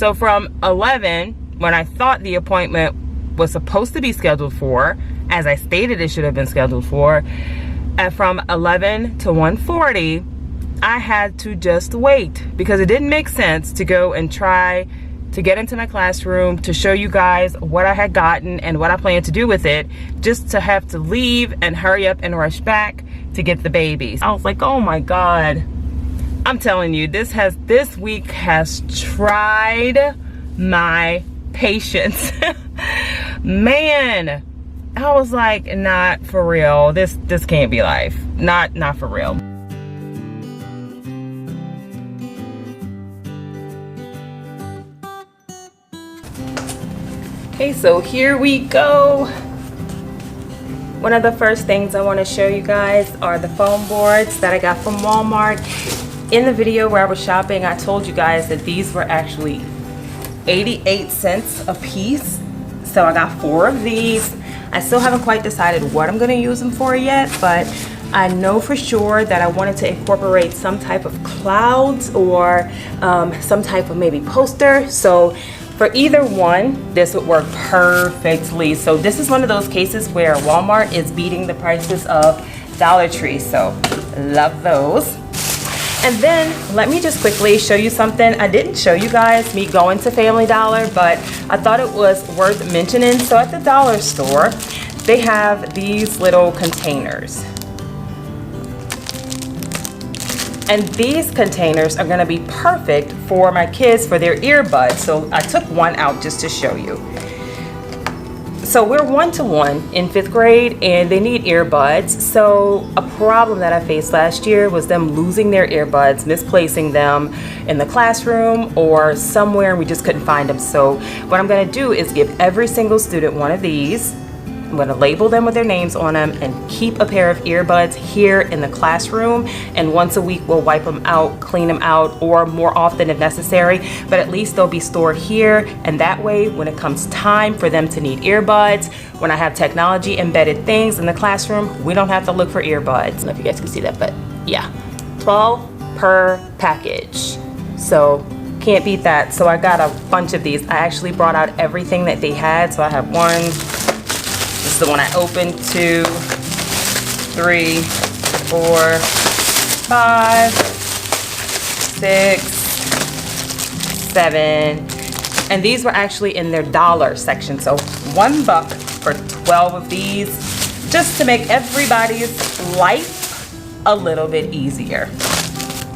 So from 11, when I thought the appointment was supposed to be scheduled for, as I stated it should have been scheduled for, from 11 to 1:40, I had to just wait because it didn't make sense to go and try to get into my classroom to show you guys what I had gotten and what I plan to do with it, just to have to leave and hurry up and rush back to get the babies. I was like, oh my God. I'm telling you, this week has tried my patience. Man, I was like, not for real. This can't be life. Not for real. Okay, so here we go. One of the first things I want to show you guys are the foam boards that I got from Walmart. In the video where I was shopping, I told you guys that these were actually 88 cents a piece. So I got 4 of these. I still haven't quite decided what I'm going to use them for yet, but I know for sure that I wanted to incorporate some type of clouds or some type of maybe poster. So for either one, this would work perfectly. So this is one of those cases where Walmart is beating the prices of Dollar Tree. So love those. And then let me just quickly show you something. I didn't show you guys me going to Family Dollar, but I thought it was worth mentioning. So at the dollar store, they have these little containers. And these containers are gonna be perfect for my kids for their earbuds. So I took one out just to show you. So we're 1-to-1 in 5th grade and they need earbuds. So a problem that I faced last year was them losing their earbuds, misplacing them in the classroom or somewhere and we just couldn't find them. So what I'm gonna do is give every single student one of these. I'm going to label them with their names on them and keep a pair of earbuds here in the classroom, and once a week we'll wipe them out, clean them out, or more often if necessary, but at least they'll be stored here, and that way when it comes time for them to need earbuds, when I have technology embedded things in the classroom, we don't have to look for earbuds. I don't know if you guys can see that, but yeah, 12 per package. So can't beat that. So I got a bunch of these. I actually brought out everything that they had. So I have 1, this is the one I opened, 2, 3, 4, 5, 6, 7. And these were actually in their dollar section. So $1 for 12 of these, just to make everybody's life a little bit easier.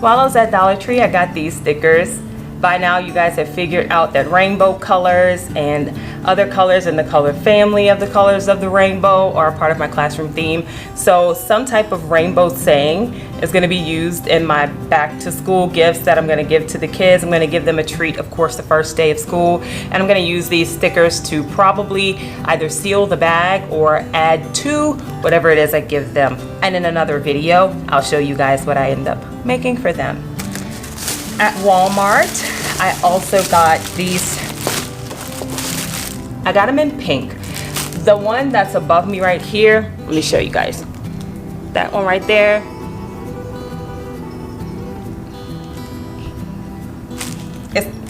While I was at Dollar Tree, I got these stickers. By now you guys have figured out that rainbow colors and other colors in the color family of the colors of the rainbow are a part of my classroom theme. So some type of rainbow saying is going to be used in my back to school gifts that I'm going to give to the kids. I'm going to give them a treat, of course, the first day of school. And I'm going to use these stickers to probably either seal the bag or add to whatever it is I give them. And in another video, I'll show you guys what I end up making for them. At Walmart, I also got these. I got them in pink. The one that's above me right here, let me show you guys. That one right there.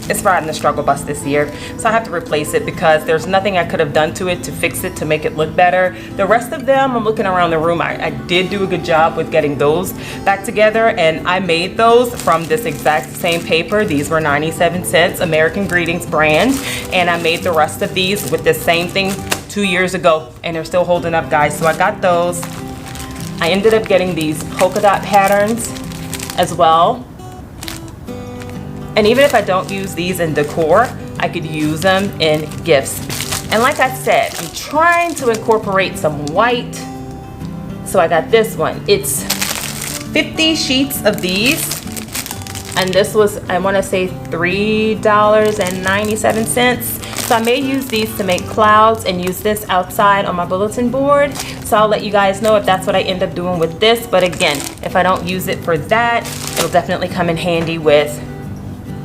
It's riding the struggle bus this year, so I have to replace it because there's nothing I could have done to it to fix it to make it look better. The rest of them, I'm looking around the room, I did do a good job with getting those back together, and I made those from this exact same paper. These were 97 cents, American Greetings brand, and I made the rest of these with the same thing 2 years ago, and they're still holding up, guys. So I got those. I ended up getting these polka dot patterns as well. And even if I don't use these in decor, I could use them in gifts. And like I said, I'm trying to incorporate some white. So I got this one. It's 50 sheets of these. And this was, I want to say, $3.97. So I may use these to make clouds and use this outside on my bulletin board. So I'll let you guys know if that's what I end up doing with this. But again, if I don't use it for that, it'll definitely come in handy with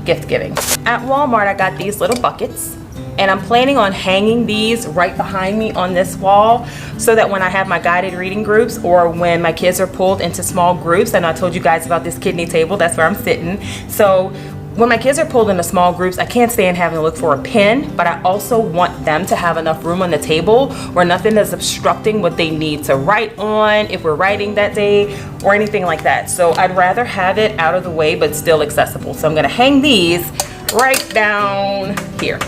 gift giving. At Walmart, I got these little buckets, and I'm planning on hanging these right behind me on this wall so that when I have my guided reading groups or when my kids are pulled into small groups, and I told you guys about this kidney table, that's where I'm sitting. So when my kids are pulled into small groups, I can't stand having to look for a pen, but I also want them to have enough room on the table where nothing is obstructing what they need to write on if we're writing that day or anything like that. So I'd rather have it out of the way but still accessible. So I'm gonna hang these right down here.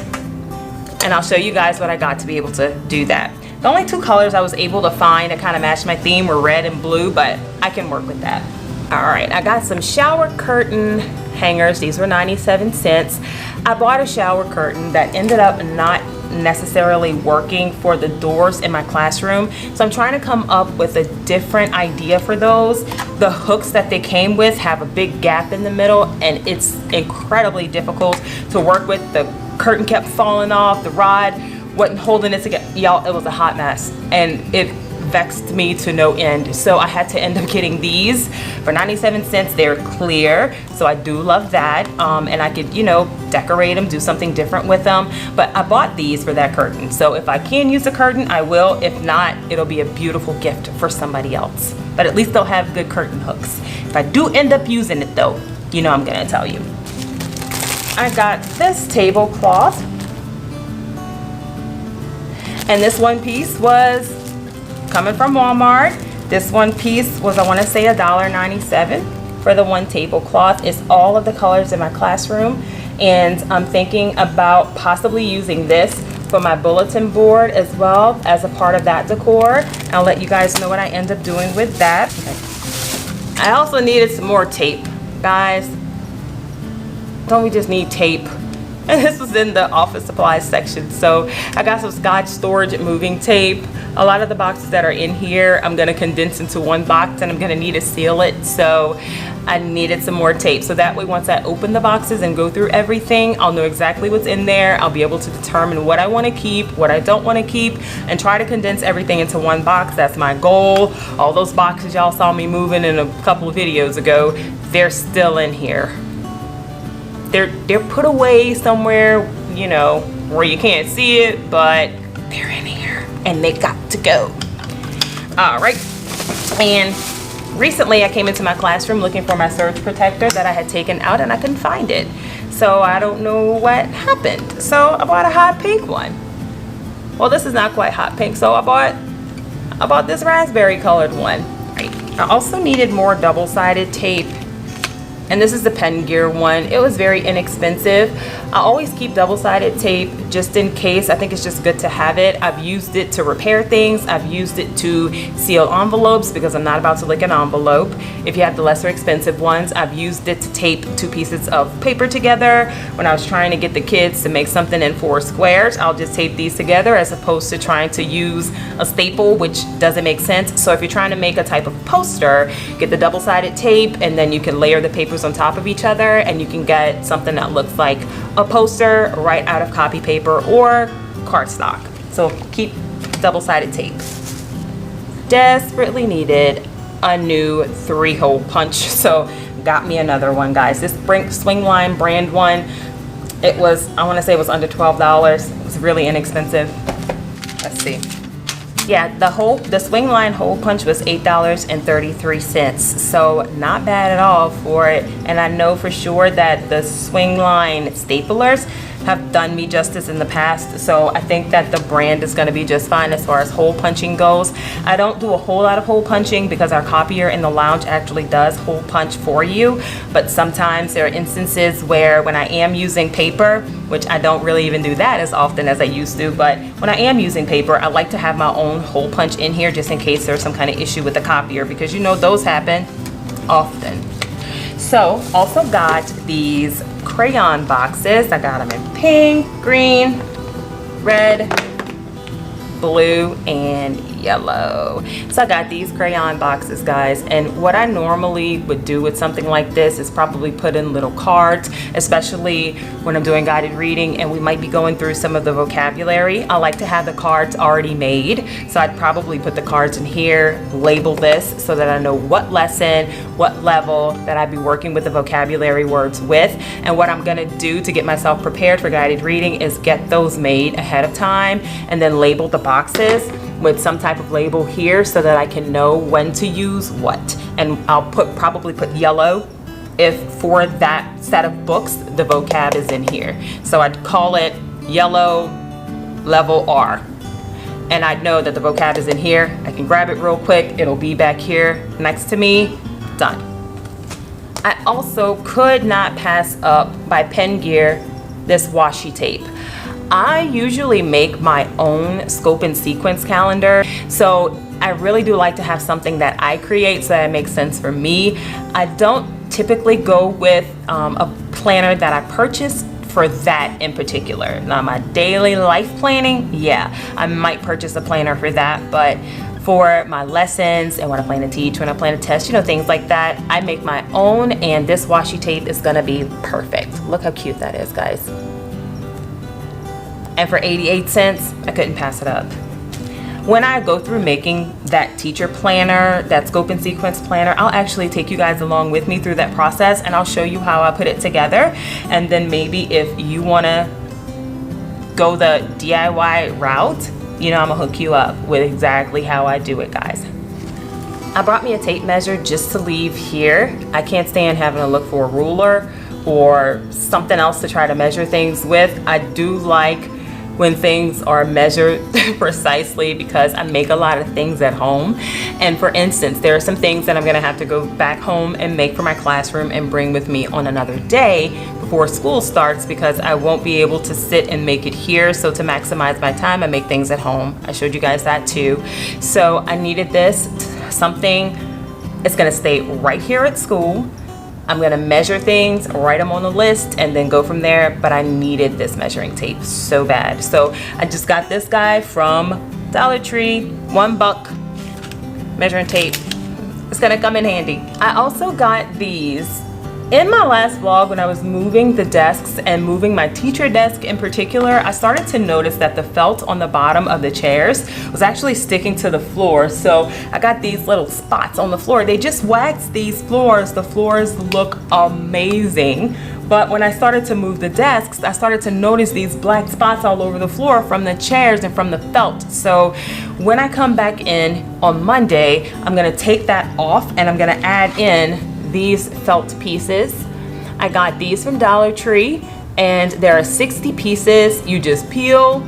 And I'll show you guys what I got to be able to do that. The only two colors I was able to find that kind of matched my theme were red and blue, but I can work with that. All right, I got some shower curtain hangers. These were 97 cents. I bought a shower curtain that ended up not necessarily working for the doors in my classroom. So I'm trying to come up with a different idea for those. The hooks that they came with have a big gap in the middle and it's incredibly difficult to work with. The curtain kept falling off, the rod wasn't holding it together. Y'all, it was a hot mess and it vexed me to no end. So I had to end up getting these for 97 cents. They're clear, so I do love that. And I could, you know, decorate them, do something different with them. But I bought these for that curtain. So if I can use a curtain, I will. If not, it'll be a beautiful gift for somebody else. But at least they'll have good curtain hooks. If I do end up using it though, you know I'm gonna tell you. I got this tablecloth. And this one piece was coming from Walmart. This one piece was, I want to say, $1.97 for the one tablecloth. It's all of the colors in my classroom, and I'm thinking about possibly using this for my bulletin board as well as a part of that decor. I'll let you guys know what I end up doing with that. Okay. I also needed some more tape, guys. Don't we just need tape? And this was in the office supplies section. So I got some Scotch storage and moving tape. A lot of the boxes that are in here, I'm gonna condense into one box and I'm gonna need to seal it. So I needed some more tape. So that way, once I open the boxes and go through everything, I'll know exactly what's in there. I'll be able to determine what I wanna keep, what I don't wanna keep, and try to condense everything into one box. That's my goal. All those boxes y'all saw me moving in a couple of videos ago, they're still in here. They're put away somewhere, you know, where you can't see it, but they're in here and they got to go. All right. And recently I came into my classroom looking for my surge protector that I had taken out and I couldn't find it. So I don't know what happened. So I bought a hot pink one. Well, this is not quite hot pink. So I bought this raspberry colored one. Right. I also needed more double-sided tape. And this is the Pen Gear one. It was very inexpensive. I always keep double-sided tape just in case. I think it's just good to have it. I've used it to repair things. I've used it to seal envelopes because I'm not about to lick an envelope. If you have the lesser expensive ones, I've used it to tape two pieces of paper together. When I was trying to get the kids to make something in 4 squares, I'll just tape these together as opposed to trying to use a staple, which doesn't make sense. So if you're trying to make a type of poster, get the double-sided tape and then you can layer the papers on top of each other and you can get something that looks like a poster right out of copy paper or cardstock. So keep double-sided tape. Desperately needed a new 3-hole punch, so got me another one, guys. This Swingline brand one, it was, I want to say it was under $12. It was really inexpensive. Let's see. Yeah, the Swingline hole punch was $8.33, so not bad at all for it. And I know for sure that the Swingline staplers have done me justice in the past, so I think that the brand is going to be just fine as far as hole punching goes. I don't do a whole lot of hole punching because our copier in the lounge actually does hole punch for you, but sometimes there are instances where when I am using paper, which I don't really even do that as often as I used to, but when I am using paper, I like to have my own hole punch in here just in case there's some kind of issue with the copier, because you know those happen often. So also got these crayon boxes. I got them in pink, green, red, blue, and yellow. So I got these crayon boxes, guys, and what I normally would do with something like this is probably put in little cards, especially when I'm doing guided reading and we might be going through some of the vocabulary. I like to have the cards already made, so I'd probably put the cards in here, label this so that I know what lesson, what level that I'd be working with the vocabulary words with. And what I'm gonna do to get myself prepared for guided reading is get those made ahead of time and then label the boxes with some type of label here so that I can know when to use what. And I'll probably put yellow if for that set of books the vocab is in here. So I'd call it yellow level R, and I know that the vocab is in here. I can grab it real quick, it'll be back here next to me. Done. I also could not pass up by Pen Gear this washi tape. I usually make my own scope and sequence calendar, so I really do like to have something that I create so that it makes sense for me. I don't typically go with a planner that I purchased for that in particular. Now my daily life planning, yeah, I might purchase a planner for that, but for my lessons and when I plan to teach, when I plan to test, you know, things like that, I make my own, and this washi tape is gonna be perfect. Look how cute that is, guys. And for 88 cents, I couldn't pass it up. When I go through making that teacher planner, that scope and sequence planner, I'll actually take you guys along with me through that process, and I'll show you how I put it together. And then maybe if you wanna go the DIY route, you know, I'm gonna hook you up with exactly how I do it, guys. I brought me a tape measure just to leave here. I can't stand having to look for a ruler or something else to try to measure things with. I do like when things are measured precisely because I make a lot of things at home. And for instance, there are some things that I'm gonna have to go back home and make for my classroom and bring with me on another day before school starts, because I won't be able to sit and make it here. So to maximize my time, I make things at home. I showed you guys that too. So I needed this, something, it's gonna stay right here at school. I'm gonna measure things, write them on the list, and then go from there, but I needed this measuring tape so bad. So I just got this guy from Dollar Tree, $1 measuring tape. It's gonna come in handy. I also got these in my last vlog when I was moving the desks and moving my teacher desk in particular. I started to notice that the felt on the bottom of the chairs was actually sticking to the floor. So I got these little spots on the floor. They just waxed these floors. The floors look amazing. But when I started to move the desks, I started to notice these black spots all over the floor from the chairs and from the felt. So when I come back in on Monday, I'm gonna take that off and I'm gonna add in these felt pieces. I got these from Dollar Tree, and there are 60 pieces. You just peel,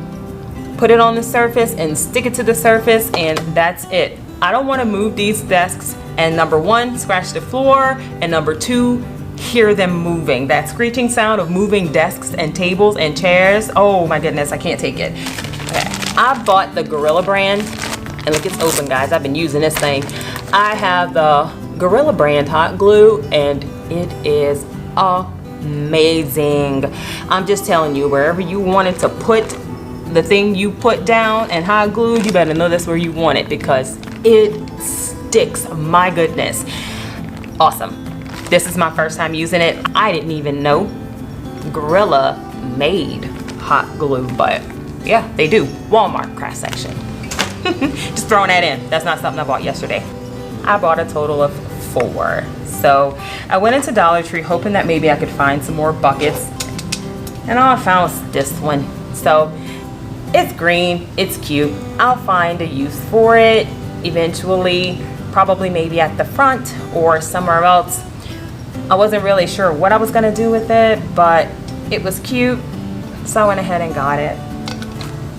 put it on the surface and stick it to the surface, and that's it. I don't want to move these desks and number one, scratch the floor, and number two, hear them moving. That screeching sound of moving desks and tables and chairs, oh my goodness, I can't take it. Okay. I bought the Gorilla brand, and look, it's open, guys. I've been using this thing. I have the Gorilla brand hot glue, and it is amazing. I'm just telling you, wherever you wanted to put the thing you put down and hot glued, you better know that's where you want it, because it sticks. My goodness, awesome. This is my first time using it. I didn't even know Gorilla made hot glue, but yeah, they do. Walmart craft section. Just throwing that in. That's not something I bought yesterday. I bought a total of 4. So I went into Dollar Tree hoping that maybe I could find some more buckets, and all I found was this one. So it's green, it's cute. I'll find a use for it eventually, probably maybe at the front or somewhere else. I wasn't really sure what I was gonna do with it, but it was cute, so I went ahead and got it.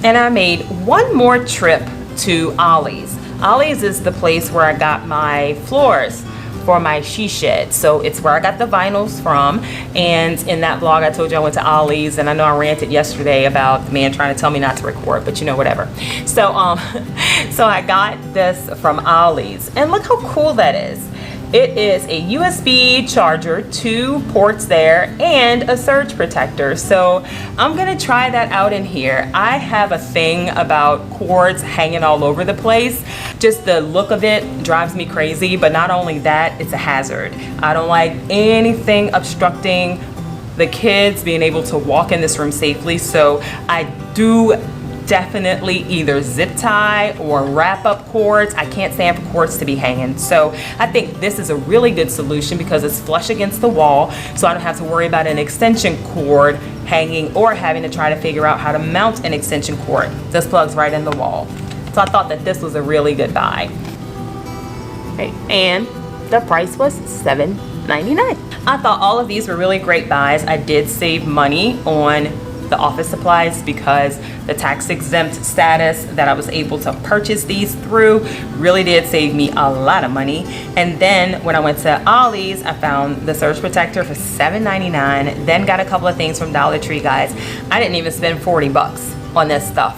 And I made one more trip to Ollie's. Ollie's is the place where I got my floors for my she shed. So it's where I got the vinyls from. And in that vlog, I told you I went to Ollie's, and I know I ranted yesterday about the man trying to tell me not to record, but you know, whatever. So, so I got this from Ollie's, and look how cool that is. It is a USB charger, 2 ports there, and a surge protector. So I'm gonna try that out in here. I have a thing about cords hanging all over the place. Just the look of it drives me crazy, but not only that, it's a hazard. I don't like anything obstructing the kids being able to walk in this room safely. So I do definitely either zip tie or wrap up cords. I can't stand for cords to be hanging. So I think this is a really good solution because it's flush against the wall, so I don't have to worry about an extension cord hanging or having to try to figure out how to mount an extension cord. This plugs right in the wall. So I thought that this was a really good buy. Okay, and the price was $7.99. $12.99. I thought all of these were really great buys. I did save money on the office supplies because the tax exempt status that I was able to purchase these through really did save me a lot of money. And then when I went to Ollie's, I found the surge protector for $7.99, then got a couple of things from Dollar Tree, guys. I didn't even spend 40 bucks on this stuff.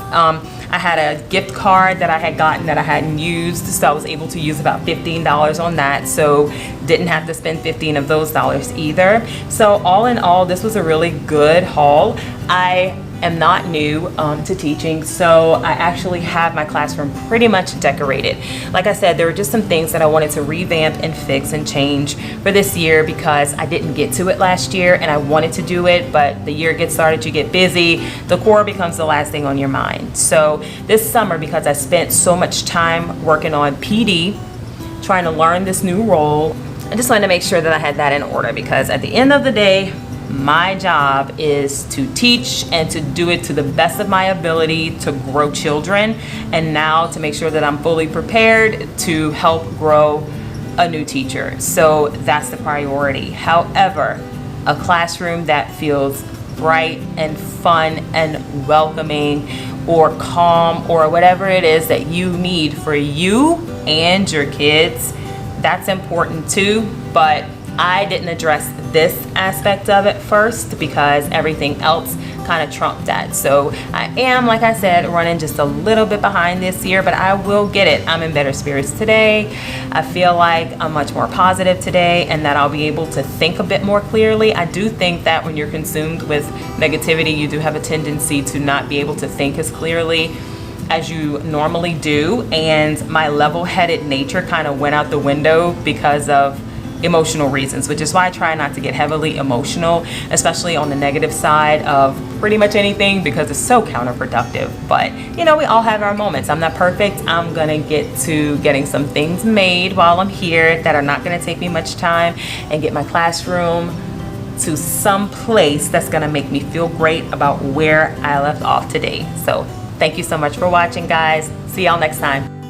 I had a gift card that I had gotten that I hadn't used, so I was able to use about $15 on that, so didn't have to spend 15 of those dollars either. So all in all, this was a really good haul. I am not new to teaching, so I actually have my classroom pretty much decorated. Like I said, there were just some things that I wanted to revamp and fix and change for this year because I didn't get to it last year and I wanted to do it, but the year gets started, you get busy, the core becomes the last thing on your mind. So this summer, because I spent so much time working on PD, trying to learn this new role, I just wanted to make sure that I had that in order, because at the end of the day, my job is to teach and to do it to the best of my ability to grow children, and now to make sure that I'm fully prepared to help grow a new teacher. So that's the priority. However, a classroom that feels bright and fun and welcoming or calm or whatever it is that you need for you and your kids, that's important too. But I didn't address this aspect of it first because everything else kind of trumped that. So I am, like I said, running just a little bit behind this year, but I will get it. I'm in better spirits today. I feel like I'm much more positive today and that I'll be able to think a bit more clearly. I do think that when you're consumed with negativity, you do have a tendency to not be able to think as clearly as you normally do. And my level-headed nature kind of went out the window because of emotional reasons, which is why I try not to get heavily emotional, especially on the negative side of pretty much anything, because it's so counterproductive. But you know, we all have our moments. I'm not perfect. I'm gonna get to getting some things made while I'm here that are not gonna take me much time, and get my classroom to some place that's gonna make me feel great about where I left off today. So thank you so much for watching, guys. See y'all next time.